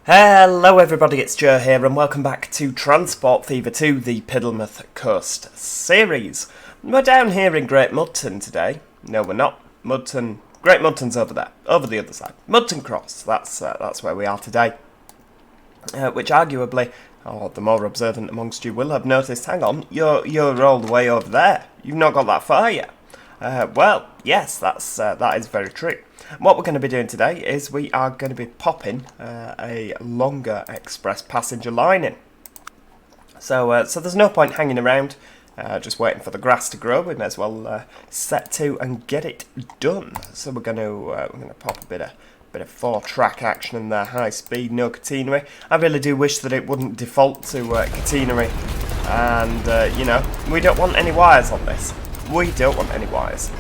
Hello everybody, it's Joe here and welcome back to Transport Fever 2, the Piddlemouth Coast series. We're down here in Great Mudton today. No, we're not. Great Mudton's over there, over the other side. Mudton Cross, that's where we are today. Which arguably, the more observant amongst you will have noticed, hang on, you're all the way over there. You've not got that far yet. Well, yes, that is very true. What we're going to be doing today is we are going to be popping a longer express passenger line in. So there's no point hanging around, just waiting for the grass to grow. We may as well set to and get it done. So we're going to pop a bit of 4-track action in there, high speed, no catenary. I really do wish that it wouldn't default to catenary, and you know, we don't want any wires on this. We don't want any wires.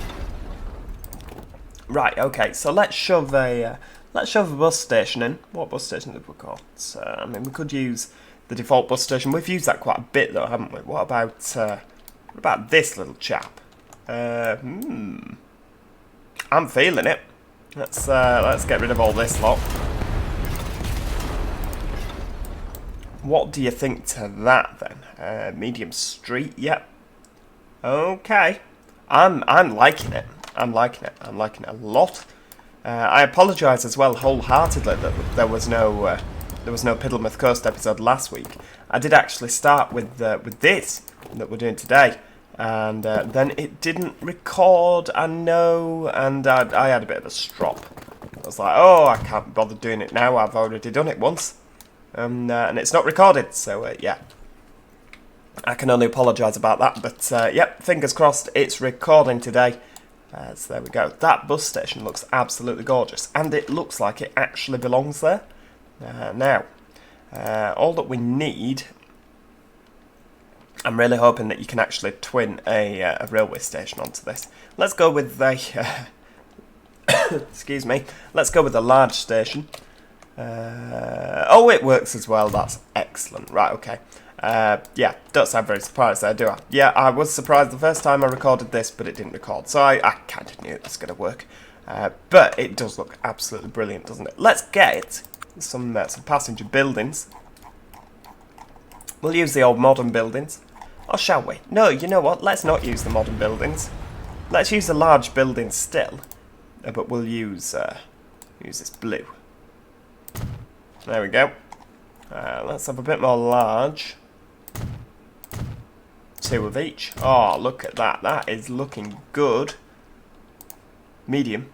Right, okay, so let's shove a bus station in. What bus station did we call it? I mean, we could use the default bus station. We've used that quite a bit though, haven't we? What about this little chap? I'm feeling it. Let's get rid of all this lot. What do you think to that then? Medium street, yep. Okay, I'm liking it. I'm liking it a lot. I apologise as well wholeheartedly that there was no Piddlemouth Coast episode last week. I did actually start with this that we're doing today, and then it didn't record. I know, and I had a bit of a strop. I was like, oh, I can't bother doing it now. I've already done it once, and it's not recorded. So yeah. I can only apologise about that, but yep, fingers crossed it's recording today. So there we go. That bus station looks absolutely gorgeous, and it looks like it actually belongs there. Now, all that we need, I'm really hoping that you can actually twin a railway station onto this. Let's go with the, excuse me, let's go with a large station. Oh, it works as well, that's excellent. Right, okay. Yeah, don't sound very surprised there, do I? Yeah, I was surprised the first time I recorded this, but it didn't record, so I kind of knew it was going to work. But it does look absolutely brilliant, doesn't it? Let's get some passenger buildings. We'll use the old modern buildings. Or shall we? No, you know what? Let's not use the modern buildings. Let's use the large buildings still, but we'll use this blue. There we go. Let's have a bit more large. 2 of each. Oh, look at that. That is looking good. Medium.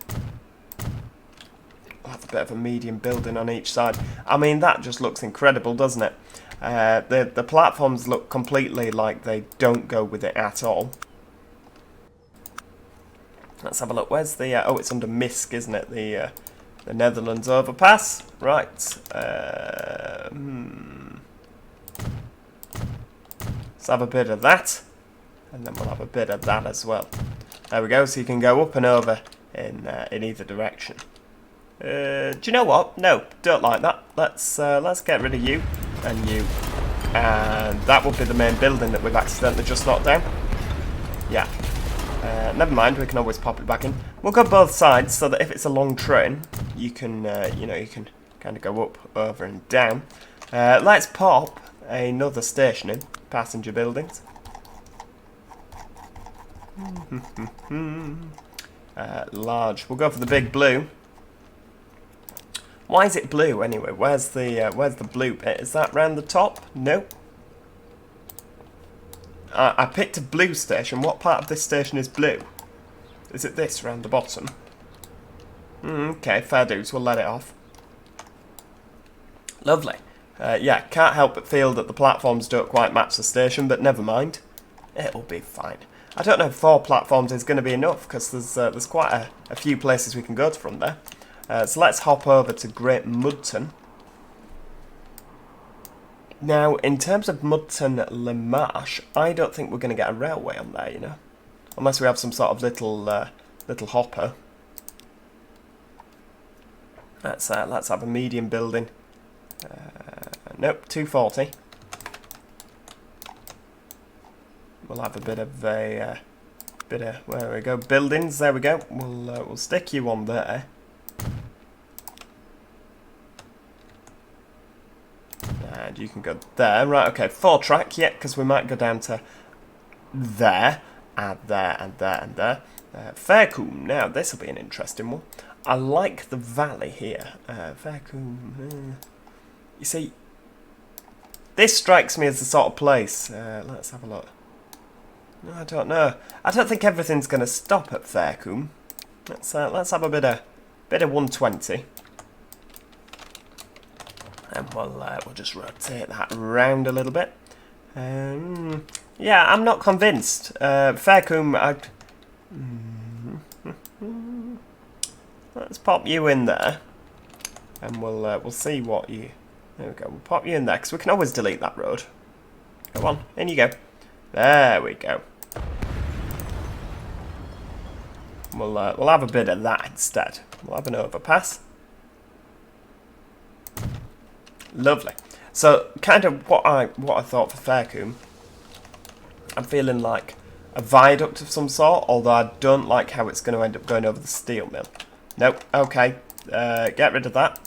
We'll have a bit of a medium building on each side. I mean, that just looks incredible, doesn't it? The platforms look completely like they don't go with it at all. Let's have a look. Where's the... oh, it's under MISC, isn't it? The Netherlands overpass. Right. Let's have a bit of that, and then we'll have a bit of that as well. There we go, so you can go up and over in either direction. Do you know what? No, don't like that. Let's get rid of you and you, and that will be the main building that we've accidentally just knocked down. Yeah. Never mind, we can always pop it back in. We'll go both sides so that if it's a long train, you can, you know, you can kind of go up, over, and down. Let's pop another station in. Passenger buildings. Large. We'll go for the big blue. Why is it blue anyway? Where's the blue bit? Is that round the top? Nope. I picked a blue station. What part of this station is blue? Is it this round the bottom? Okay, fair dues. We'll let it off. Lovely. Yeah, can't help but feel that the platforms don't quite match the station, but never mind. It'll be fine. I don't know if 4 platforms is going to be enough, because there's quite a few places we can go to from there. So let's hop over to Great Mudton. Now, in terms of Mudton-Le Marche, I don't think we're going to get a railway on there, you know. Unless we have some sort of little hopper. Let's have a medium building. Nope, 240. We'll have a bit of where we go, buildings. There we go. We'll stick you on there. And you can go there. Right, okay, 4-track, yeah, because we might go down to there, and there, and there, and there. Faircombe, now this will be an interesting one. I like the valley here. Faircombe, you see, this strikes me as the sort of place. Let's have a look. No, I don't know. I don't think everything's going to stop at Faircombe. Let's have a bit of 120. And we'll just rotate that around a little bit. Yeah, I'm not convinced. Faircombe, let's pop you in there, and we'll see what you. There we go. We'll pop you in there because we can always delete that road. Go on, in you go. There we go. We'll have a bit of that instead. We'll have an overpass. Lovely. So, kind of what I thought for Faircombe, I'm feeling like a viaduct of some sort, although I don't like how it's going to end up going over the steel mill. Nope. Okay. Get rid of that.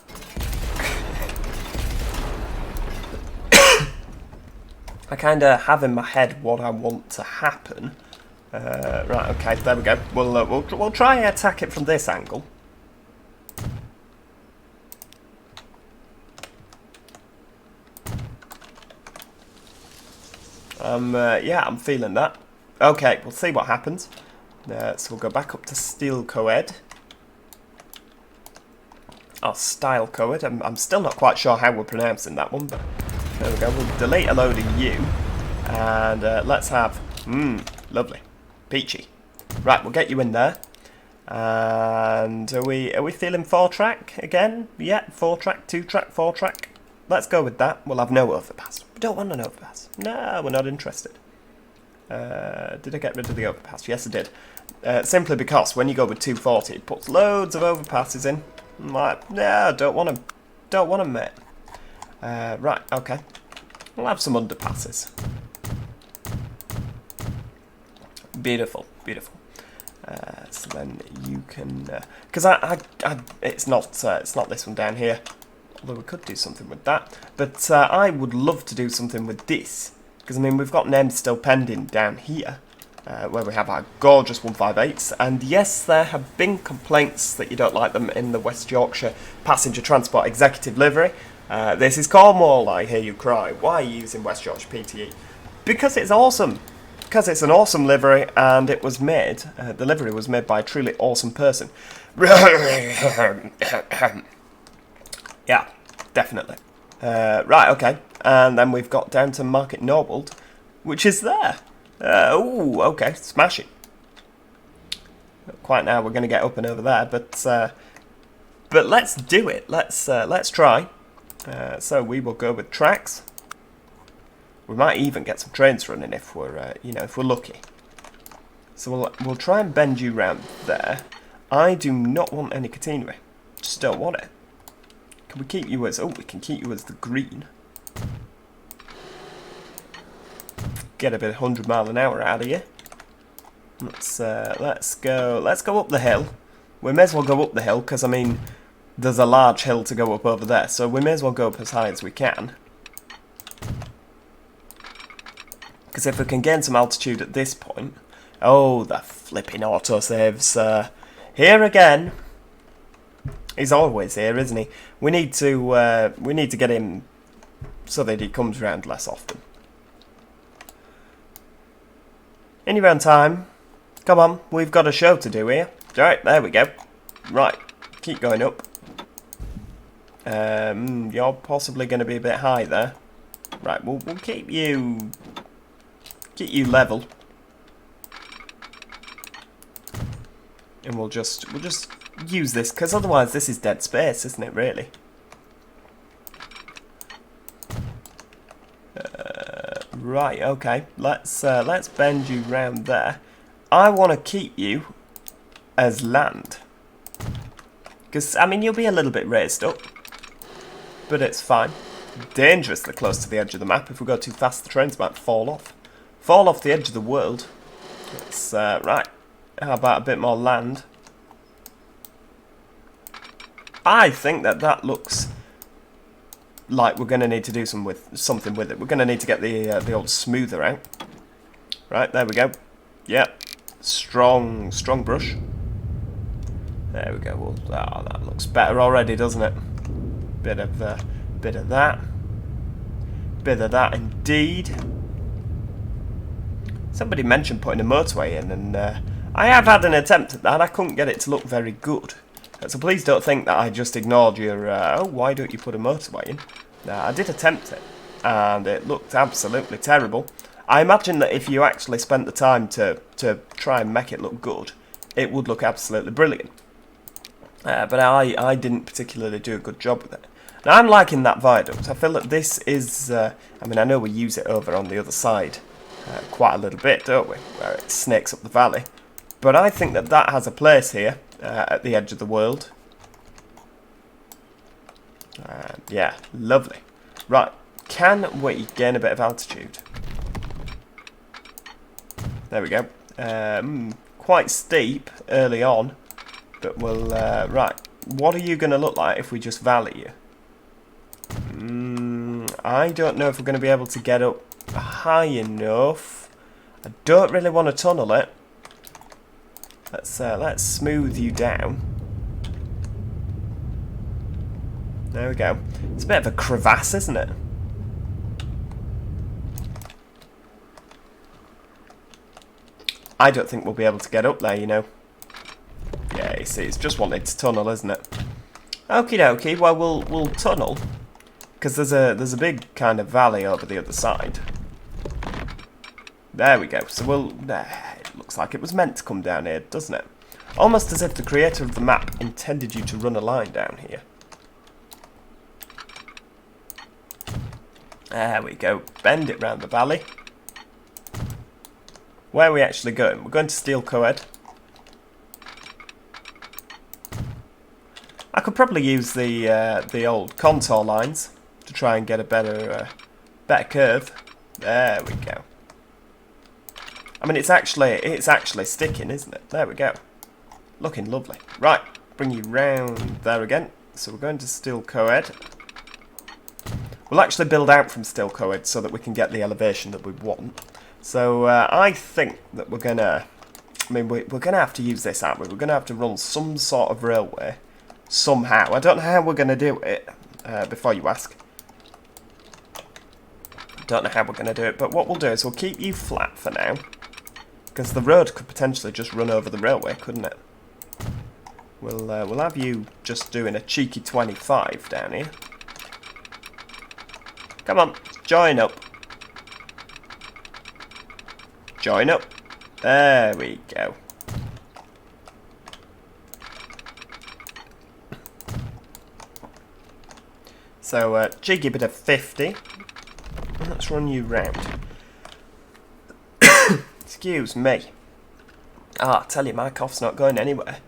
I kind of have in my head what I want to happen. Right. Okay. There we go. We'll try and attack it from this angle. Yeah, I'm feeling that. Okay, we'll see what happens. So we'll go back up to Steel Coed. Oh, Style Coed. I'm still not quite sure how we're pronouncing that one, but there we go. We'll delete a load of you. And let's have... lovely. Peachy. Right, we'll get you in there. And are we feeling 4-track again? Yeah, 4-track, 2-track, 4-track. Let's go with that. We'll have no overpass. We don't want an overpass. No, we're not interested. Did I get rid of the overpass? Yes, I did. Simply because when you go with 240, it puts loads of overpasses in. I'm like, no, don't want them. Don't want them, mate. Right, okay. We'll have some underpasses. Beautiful, beautiful. So then you can, because it's not this one down here. Although we could do something with that. But I would love to do something with this. Because, I mean, we've got names still pending down here. Where we have our gorgeous 158s. And yes, there have been complaints that you don't like them in the West Yorkshire Passenger Transport Executive livery. This is Cornwall, I hear you cry. Why are you using West Yorkshire PTE? Because it's awesome. Because it's an awesome livery, and it was made, the livery was made by a truly awesome person. Yeah, definitely. Right, okay. And then we've got down to Market Norwold, which is there. Oh, okay, smashing. Not quite now, we're going to get up and over there, but let's do it. Let's try. So we will go with tracks. We might even get some trains running if we're, if we're lucky. So we'll try and bend you round there. I do not want any catenary. Just don't want it. Can we keep you as... Oh, we can keep you as the green. Get a bit of 100 mile an hour out of you. Let's go up the hill. We may as well go up the hill, because, I mean, there's a large hill to go up over there, so we may as well go up as high as we can. Because if we can gain some altitude at this point... Oh, the flipping autosaves. Here again. He's always here, isn't he? We need to get him so that he comes round less often. In your own time. Come on, we've got a show to do here. Alright, there we go. Right, keep going up. You're possibly going to be a bit high there. Right, we'll keep you level. And we'll just use this, because otherwise this is dead space, isn't it, really? Right, okay. Let's bend you round there. I want to keep you as land. Because, I mean, you'll be a little bit raised up. But it's fine. Dangerously close to the edge of the map. If we go too fast, the trains might fall off. Fall off the edge of the world. Let's, right. How about a bit more land? I think that looks like we're going to need to do something with it. We're going to need to get the old smoother out. Right, there we go. Yep, strong brush. There we go. Well, oh, that looks better already, doesn't it? Bit of that. Bit of that, indeed. Somebody mentioned putting a motorway in, and I have had an attempt at that. I couldn't get it to look very good. So please don't think that I just ignored your, oh, why don't you put a motorway in? I did attempt it, and it looked absolutely terrible. I imagine that if you actually spent the time to try and make it look good, it would look absolutely brilliant. But I didn't particularly do a good job with it. Now, I'm liking that viaduct. I feel that this is, I mean, I know we use it over on the other side quite a little bit, don't we, where it snakes up the valley. But I think that that has a place here at the edge of the world. Yeah, lovely. Right, can we gain a bit of altitude? There we go. Quite steep early on, but we'll... right, what are you going to look like if we just valley you? I don't know if we're going to be able to get up high enough. I don't really want to tunnel it. Let's smooth you down. There we go. It's a bit of a crevasse, isn't it? I don't think we'll be able to get up there, you know. Yeah, you see, it's just wanted to tunnel, isn't it? Okie dokie. Well, we'll tunnel because there's a big kind of valley over the other side. There we go. So we'll... it looks like it was meant to come down here, doesn't it? Almost as if the creator of the map intended you to run a line down here. There we go. Bend it round the valley. Where are we actually going? We're going to Steel Coed. I could probably use the old contour lines to try and get a better curve. There we go. I mean, it's actually sticking, isn't it? There we go. Looking lovely. Right, bring you round there again. So we're going to Steel Coed. We'll actually build out from Steel Coed so that we can get the elevation that we want. So I think that we're gonna... I mean, we're gonna have to use this, aren't we? We're gonna have to run some sort of railway somehow. I don't know how we're gonna do it. Before you ask. Don't know how we're gonna do it, but what we'll do is we'll keep you flat for now. Because the road could potentially just run over the railway, couldn't it? We'll have you just doing a cheeky 25 down here. Come on, join up. Join up. There we go. So, cheeky bit of 50. Let's run you round. Excuse me. I tell you, my cough's not going anywhere.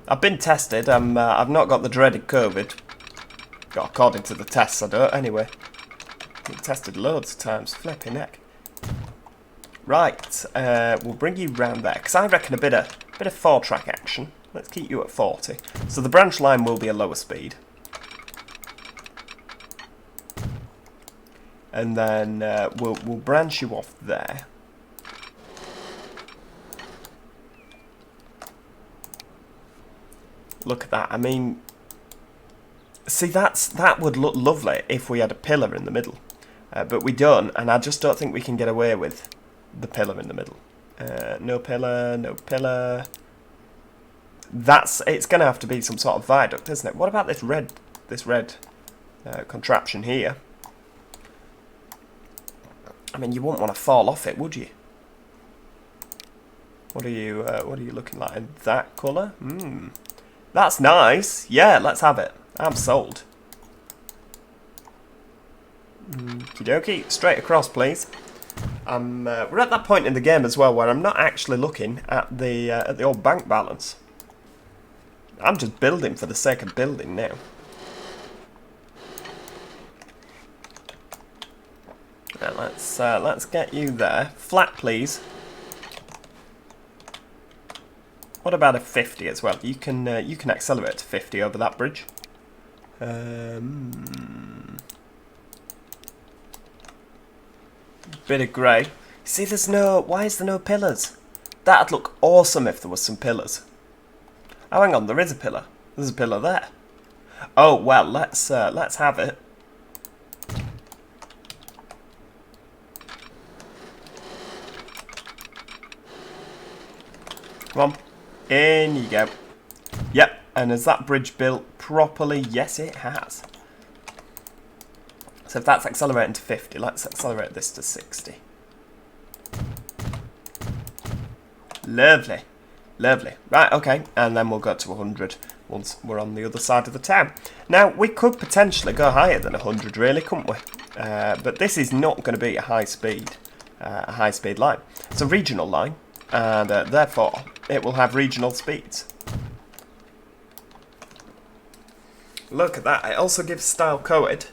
I've been tested. I've not got the dreaded COVID. Got according to the tests, I don't. Anyway, been tested loads of times. Flipping heck. Right, we'll bring you round there because I reckon a bit of 4-track action. Let's keep you at 40. So the branch line will be a lower speed. And then we'll branch you off there. Look at that. I mean, see, that would look lovely if we had a pillar in the middle. But we don't, and I just don't think we can get away with the pillar in the middle. No pillar, no pillar. It's going to have to be some sort of viaduct, isn't it? What about this red contraption here? I mean, you wouldn't want to fall off it, would you? What are you looking like? In that colour? That's nice. Yeah, let's have it. I'm sold. Okie dokie. Straight across, please. We're at that point in the game as well where I'm not actually looking at the old bank balance. I'm just building for the sake of building now. Now let's get you there. Flat, please. What about a 50 as well? You can accelerate to 50 over that bridge. Bit of grey. See, there's no... Why is there no pillars? That'd look awesome if there was some pillars. Oh, hang on, there is a pillar. There's a pillar there. Oh, well, let's have it. Come on. In you go. Yep, and is that bridge built properly? Yes, it has. So if that's accelerating to 50, let's accelerate this to 60. Lovely. Lovely. Right, okay, and then we'll go to 100 once we're on the other side of the town. Now, we could potentially go higher than 100, really, couldn't we? But this is not going to be a high-speed line. It's a regional line, and therefore, it will have regional speeds. Look at that. It also gives Style Coed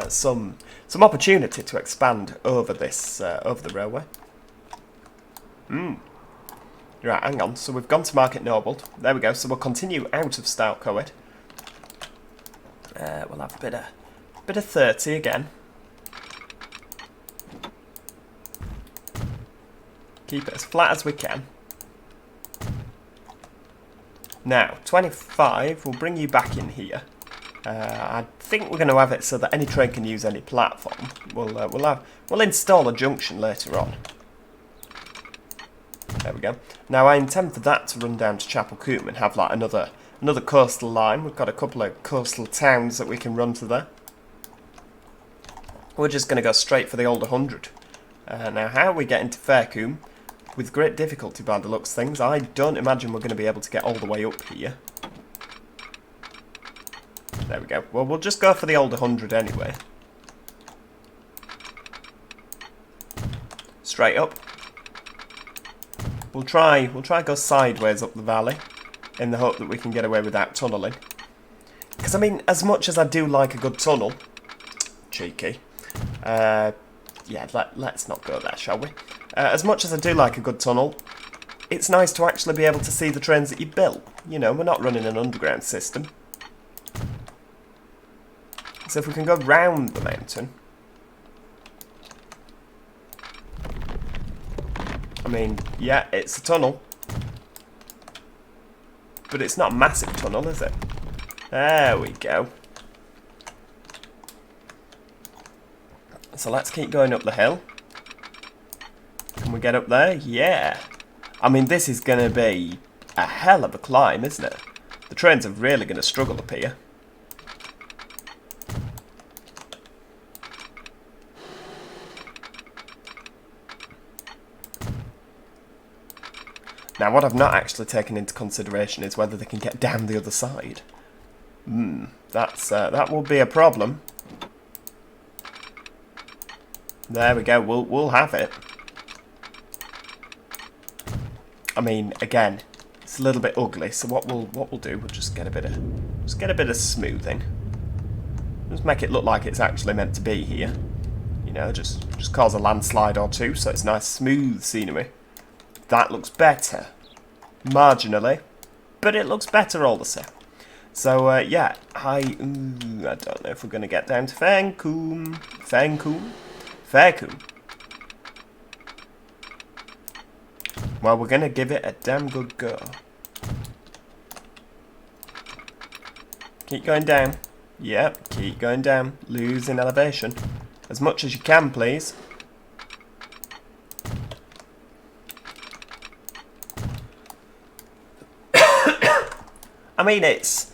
some opportunity to expand over this over the railway. Right, hang on. So we've gone to Market Nobled. There we go. So we'll continue out of Style Coed. We'll have a bit of 30 again. Keep it as flat as we can. Now, 25. We'll bring you back in here. I think we're going to have it so that any train can use any platform. We'll install a junction later on. There we go. Now I intend for that to run down to Chapel Coombe and have like another coastal line. We've got a couple of coastal towns that we can run to there. We're just going to go straight for the old 100. Now how we get into Faircombe, with great difficulty by the looks of things, I don't imagine we're going to be able to get all the way up here. There we go. Well, we'll just go for the old 100 anyway. Straight up. We'll try go sideways up the valley in the hope that we can get away without tunnelling. Because, I mean, as much as I do like a good tunnel... Cheeky. Yeah, let's not go there, shall we? As much as I do like a good tunnel, it's nice to actually be able to see the trains that you built. You know, we're not running an underground system. So if we can go round the mountain... I mean, yeah, it's a tunnel. But it's not a massive tunnel, is it? There we go. So let's keep going up the hill. Can we get up there? Yeah. I mean, this is going to be a hell of a climb, isn't it? The trains are really going to struggle up here. Now, what I've not actually taken into consideration is whether they can get down the other side. That will be a problem. There we go. We'll have it. I mean, again, it's a little bit ugly. So what we'll do, we'll just get a bit of smoothing. Just make it look like it's actually meant to be here. You know, just cause a landslide or two, so it's nice, smooth scenery. That looks better, marginally, but it looks better all the same. So yeah, I don't know if we're going to get down to Faircombe. Well, we're going to give it a damn good go. Keep going down. Yep, keep going down. Losing elevation. As much as you can, please. I mean, it's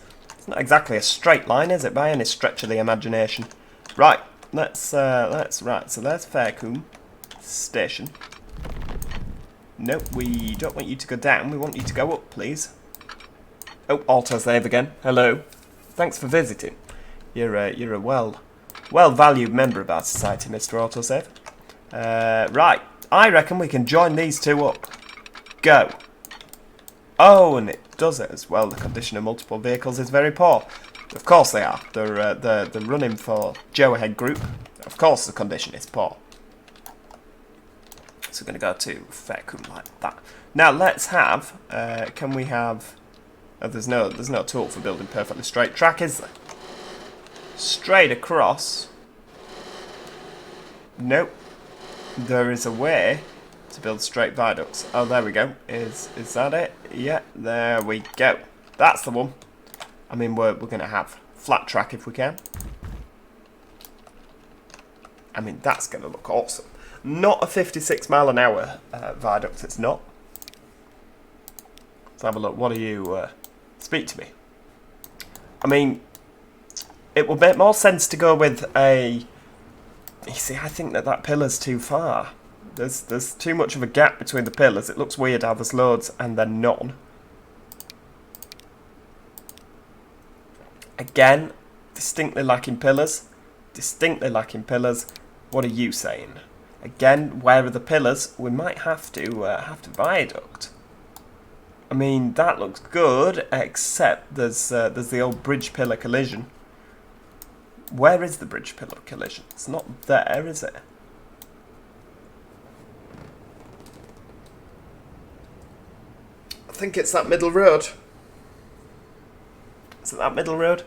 not exactly a straight line, is it, by any stretch of the imagination? Right, right, so there's Faircombe Station. Nope, we don't want you to go down, we want you to go up, please. Oh, autosave again. Hello. Thanks for visiting. You're a well-valued member of our society, Mr. Autosave. Right, I reckon we can join these two up. Go. Oh, and it does it as well. The condition of multiple vehicles is very poor. Of course they are. They're running for Joe-Ahead Group. Of course the condition is poor. So we're going to go to Faircombe like that. Now let's have. Can we have? Oh, there's no tool for building perfectly straight track, is there? Straight across. Nope. there is a way to build straight viaducts. Oh, there we go. Is that it? Yeah, there we go. That's the one. I mean, we're going to have flat track if we can. I mean, that's going to look awesome. Not a 56 mile an hour viaduct, it's not. Let's have a look. What do you... speak to me. I mean, it would make more sense to go with a... You see, I think that pillar's too far. There's too much of a gap between the pillars. It looks weird how there's loads and then none. Again, distinctly lacking pillars. Distinctly lacking pillars. What are you saying? Again, where are the pillars? We might have to viaduct. I mean, that looks good, except there's the old bridge pillar collision. Where is the bridge pillar collision? It's not there, is it? I think it's that middle road. Is it that middle road?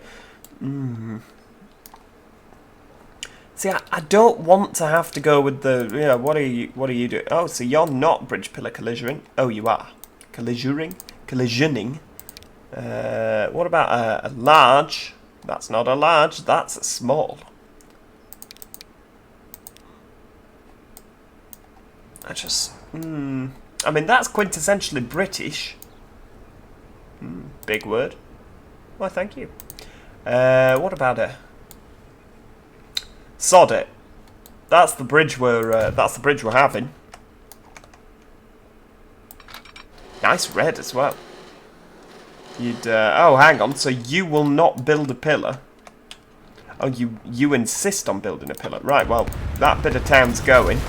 See, I don't want to have to go with the... You know, what are you doing? Oh, so you're not bridge pillar collisioning. Oh, you are. Collisioning. What about a large? That's not a large, that's a small. I mean, that's quintessentially British. Big word. Why, thank you. What about a... Sod it. That's the bridge we're having. Nice red as well. You'd oh, hang on. So you will not build a pillar. Oh, you insist on building a pillar. Right, well, that bit of town's going.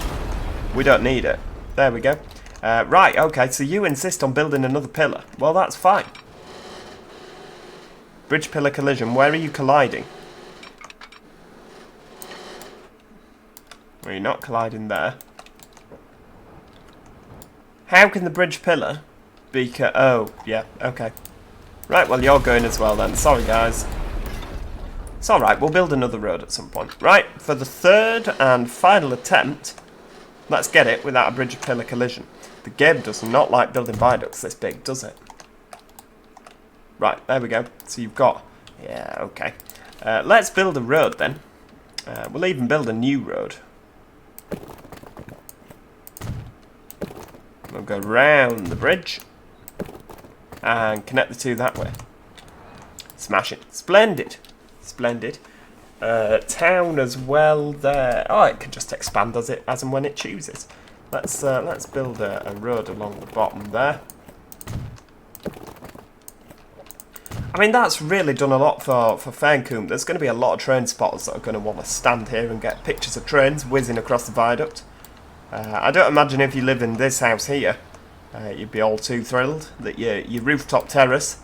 We don't need it. There we go. Right, okay, so you insist on building another pillar. Well, that's fine. Bridge pillar collision. Where are you colliding? Well, you're not colliding there. How can the bridge pillar be... Oh, yeah, okay. Right, well, you're going as well then. Sorry, guys. It's alright, we'll build another road at some point. Right, for the third and final attempt, let's get it without a bridge pillar collision. The game does not like building viaducts this big, does it? Right, there we go. So you've got... Yeah, okay. Let's build a road then. We'll even build a new road. We'll go round the bridge and connect the two that way. Smash it. Splendid. Splendid. Town as well there. Oh, it can just expand as and when it chooses. Let's build a road along the bottom there. I mean, that's really done a lot for Fairncombe. There's going to be a lot of train spotters that are going to want to stand here and get pictures of trains whizzing across the viaduct. I don't imagine if you live in this house here, you'd be all too thrilled that your rooftop terrace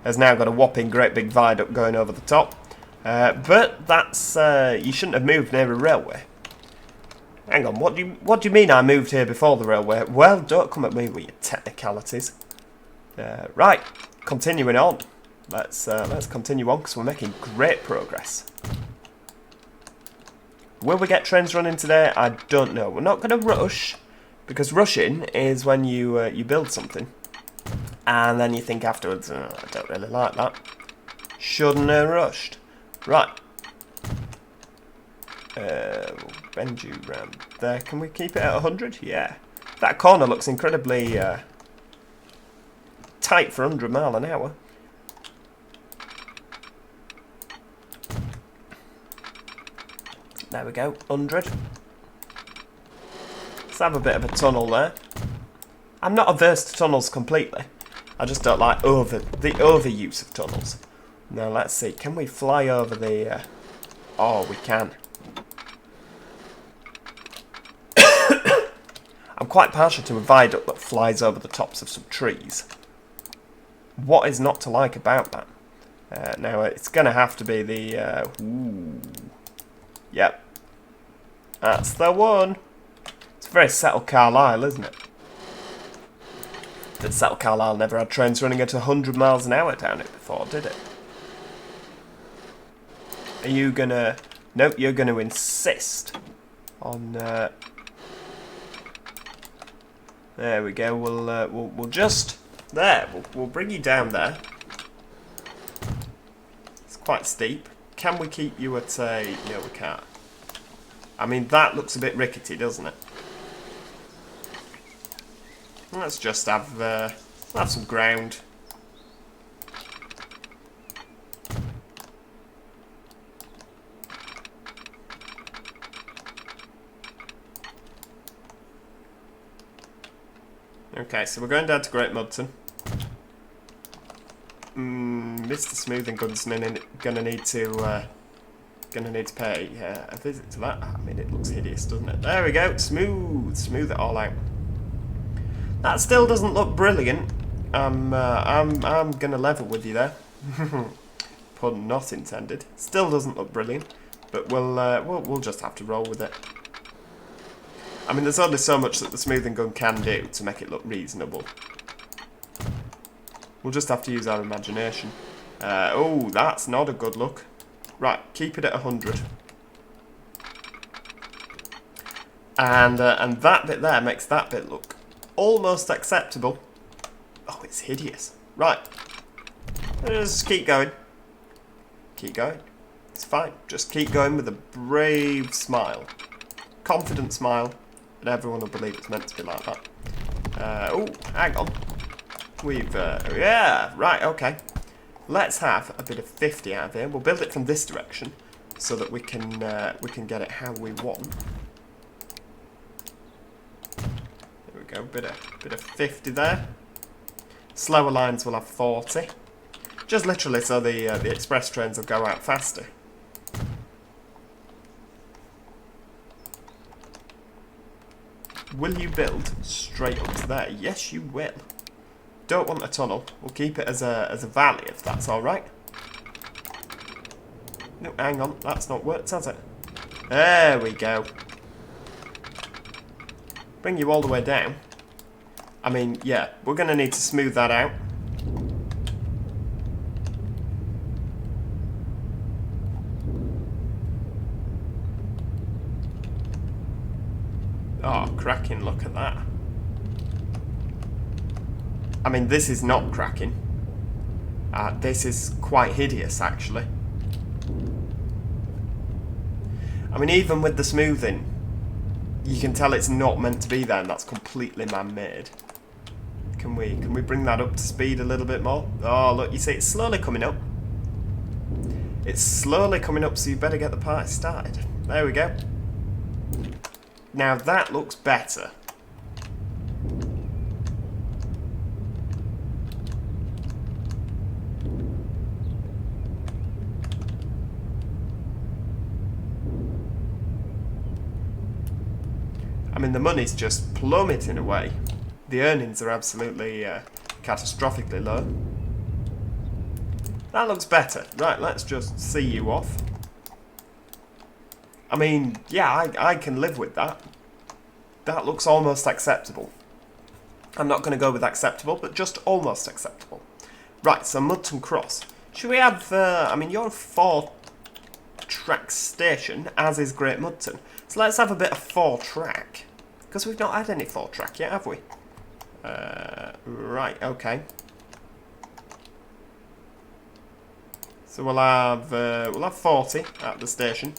has now got a whopping great big viaduct going over the top. But that's you shouldn't have moved near a railway. Hang on, what do you mean I moved here before the railway? Well, don't come at me with your technicalities. Right, continuing on. Let's continue on because we're making great progress. Will we get trains running today? I don't know. We're not going to rush, because rushing is when you build something and then you think afterwards, oh, I don't really like that. Shouldn't have rushed. Right. We'll bend you round there. Can we keep it at 100? Yeah. That corner looks incredibly tight for 100 mile an hour. There we go, 100. Let's have a bit of a tunnel there. I'm not averse to tunnels completely. I just don't like the overuse of tunnels. Now let's see, can we fly over the... Oh, we can. I'm quite partial to a viaduct that flies over the tops of some trees. What is not to like about that? Now it's going to have to be the... Ooh. Yep. That's the one. It's very Settle Carlisle, isn't it? But Settle Carlisle never had trains running at 100 miles an hour down it before, did it? Are you gonna... Nope, you're gonna insist on There we go. We'll just there. We'll bring you down there. It's quite steep. Can we keep you at a? No, we can't. I mean, that looks a bit rickety, doesn't it? Let's just have some ground. Okay, so we're going down to Great Mudton. Mr. Smoothing Gun's gonna need to pay a visit to that. I mean, it looks hideous, doesn't it? There we go. Smooth it all out. That still doesn't look brilliant. I'm gonna level with you there. Pun not intended. Still doesn't look brilliant, but we'll just have to roll with it. I mean, there's only so much that the smoothing gun can do to make it look reasonable. We'll just have to use our imagination. Oh, that's not a good look. Right, keep it at 100. And that bit there makes that bit look almost acceptable. Oh, it's hideous. Right. Just keep going. Keep going. It's fine. Just keep going with a brave smile. Confident smile. And everyone will believe it's meant to be like that. Oh, hang on. Yeah, right, okay. Let's have a bit of 50 out of here. We'll build it from this direction so that we can get it how we want. There we go, bit of 50 there. Slower lines will have 40. Just literally so the express trains will go out faster. Will you build straight up to there? Yes, you will. Don't want a tunnel. We'll keep it as a valley, if that's all right. No, hang on. That's not worked, has it? There we go. Bring you all the way down. I mean, yeah, we're going to need to smooth that out. Oh, cracking, look at that. I mean, this is not cracking. This is quite hideous, actually. I mean, even with the smoothing, you can tell it's not meant to be there, and that's completely man-made. Can we bring that up to speed a little bit more? Oh, look, you see, it's slowly coming up. It's slowly coming up, so you better get the party started. There we go. Now that looks better. I mean, the money's just plummeting away. The earnings are absolutely catastrophically low. That looks better. Right, let's just see you off. I mean, yeah, I can live with that. That looks almost acceptable. I'm not going to go with acceptable, but just almost acceptable. Right, so Mudton Cross. Should we have, I mean, you're a 4-track station, as is Great Mudton. So let's have a bit of 4-track. Because we've not had any 4-track yet, have we? Right, okay. So we'll have 40 at the station.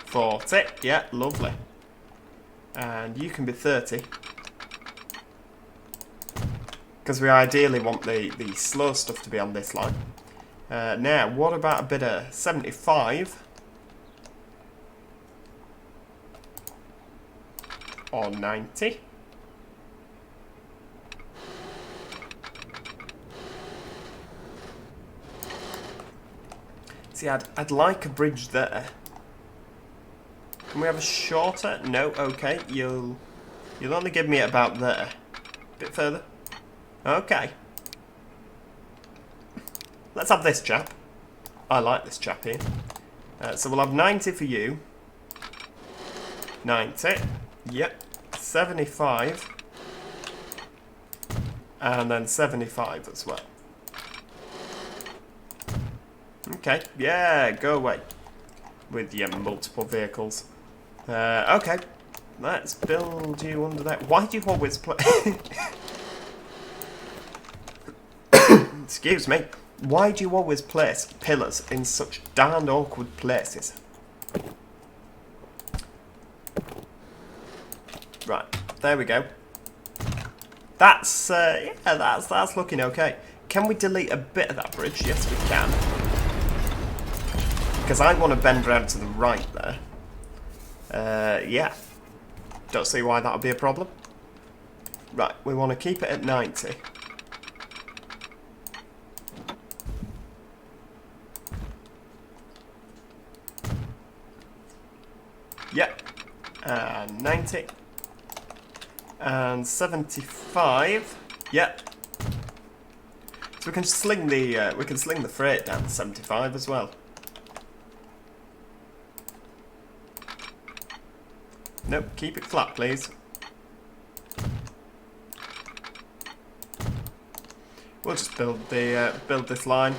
40, yeah, lovely. And you can be 30. Because we ideally want the slow stuff to be on this line. Now, what about a bit of 75? Or 90? See, I'd like a bridge there. Can we have a shorter? No, okay. You'll only give me it about there. A bit further. Okay. Let's have this chap. I like this chap here. So we'll have 90 for you. 90. Yep. 75. And then 75 as well. Okay. Yeah, go away with your multiple vehicles. Okay. let's build you under that. Why do you always play... Excuse me. Why do you always place pillars in such darned awkward places? Right, there we go. That's, yeah, that's looking okay. Can we delete a bit of that bridge? Yes, we can. Because I want to bend round to the right there. Yeah. Don't see why that would be a problem. Right, we want to keep it at 90. Yep. And 90. And 75. Yep. So we can sling the freight down to 75 as well. Nope, keep it flat, please. We'll just build this line.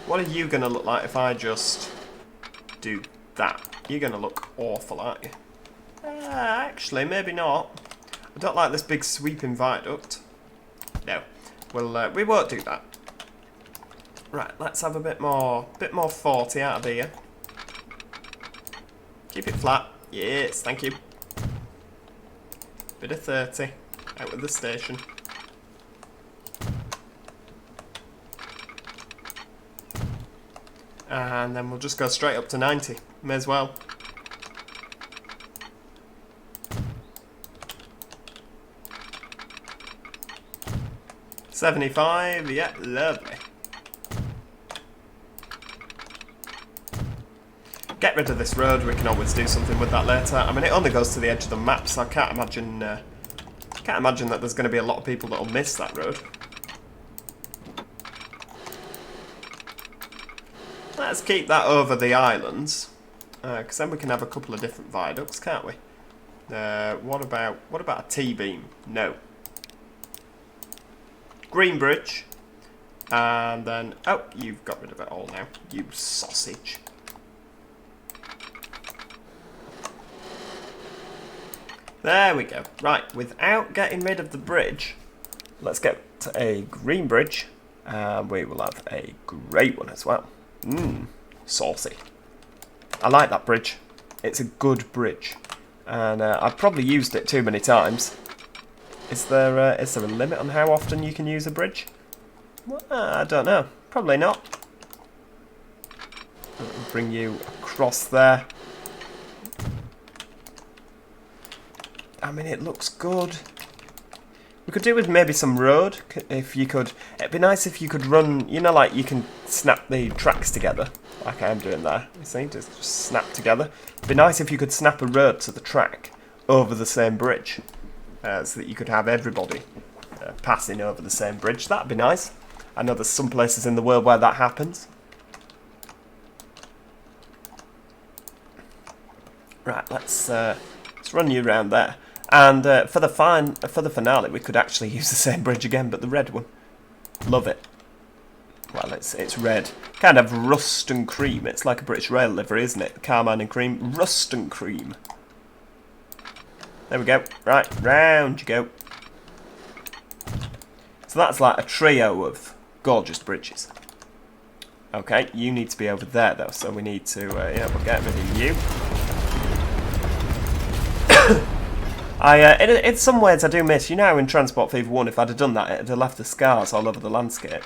What are you gonna look like if I just do that? You're gonna look awful, aren't you? Actually, maybe not. I don't like this big sweeping viaduct. No, we won't do that. Right, let's have a bit more 40 out of here. Keep it flat. Yes, thank you. Bit of 30 out with the station. And then we'll just go straight up to 90. May as well. $75, yeah, lovely. Get rid of this road, we can always do something with that later. I mean, it only goes to the edge of the map, so I can't imagine that there's going to be a lot of people that'll miss that road. Let's keep that over the islands, because then we can have a couple of different viaducts, can't we? What about a T-beam? No. Green bridge, and then you've got rid of it all now, you sausage. There we go. Right, without getting rid of the bridge, let's get a green bridge, and we will have a grey one as well. Saucy. I like that bridge. It's a good bridge, and I've probably used it too many times. Is there a limit on how often you can use a bridge? Well, I don't know. Probably not. I'll bring you across there. I mean, it looks good. We could do with maybe some road, if you could. It'd be nice if you could run, you know, like you can snap the tracks together, like I'm doing there. You see, just snap together. It'd be nice if you could snap a road to the track over the same bridge, so that you could have everybody passing over the same bridge. That'd be nice. I know there's some places in the world where that happens. Right, let's run you around there. And for the finale, we could actually use the same bridge again, but the red one. Love it. Well, it's red, kind of rust and cream. It's like a British Rail livery, isn't it? Carmine and cream, rust and cream. There we go. Right, round you go. So that's like a trio of gorgeous bridges. Okay, you need to be over there though, so we need to yeah, we'll get rid of you. In some ways I do miss, you know, in Transport Fever 1, if I'd have done that, it'd have left the scars all over the landscape.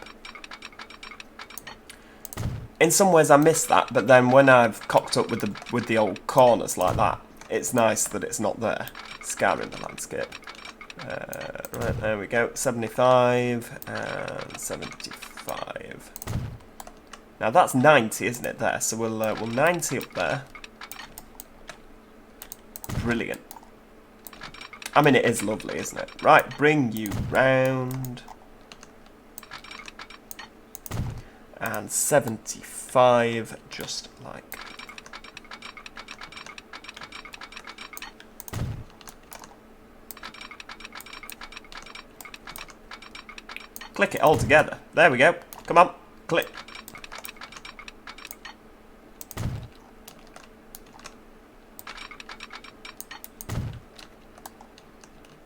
In some ways I miss that, but then when I've cocked up with the old corners like that, it's nice that it's not there, scarring the landscape. Right, there we go, 75 and 75. Now that's 90, isn't it, there? So we'll 90 up there. Brilliant. I mean, it is lovely, isn't it? Right, bring you round. And 75, just like. Click it all together. There we go. Come on, click.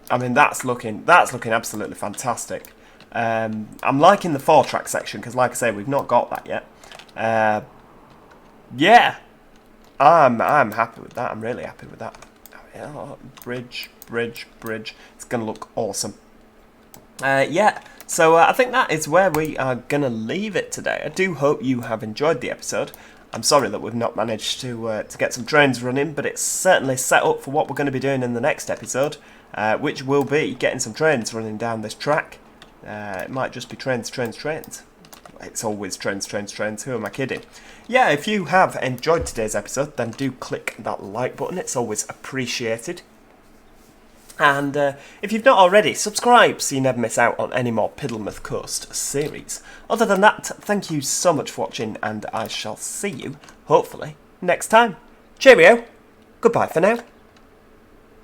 I mean, that's looking absolutely fantastic. I'm liking the 4-track section because, like I say, we've not got that yet. Yeah, I'm happy with that. I'm really happy with that. Oh, bridge. It's gonna look awesome. Yeah. So I think that is where we are gonna leave it today. I do hope you have enjoyed the episode. I'm sorry that we've not managed to get some trains running, but it's certainly set up for what we're going to be doing in the next episode, which will be getting some trains running down this track. It might just be trains. It's always trains. Who am I kidding? Yeah, if you have enjoyed today's episode, then do click that like button. It's always appreciated. And if you've not already, subscribe so you never miss out on any more Piddlemouth Coast series. Other than that, thank you so much for watching, and I shall see you, hopefully, next time. Cheerio. Goodbye for now.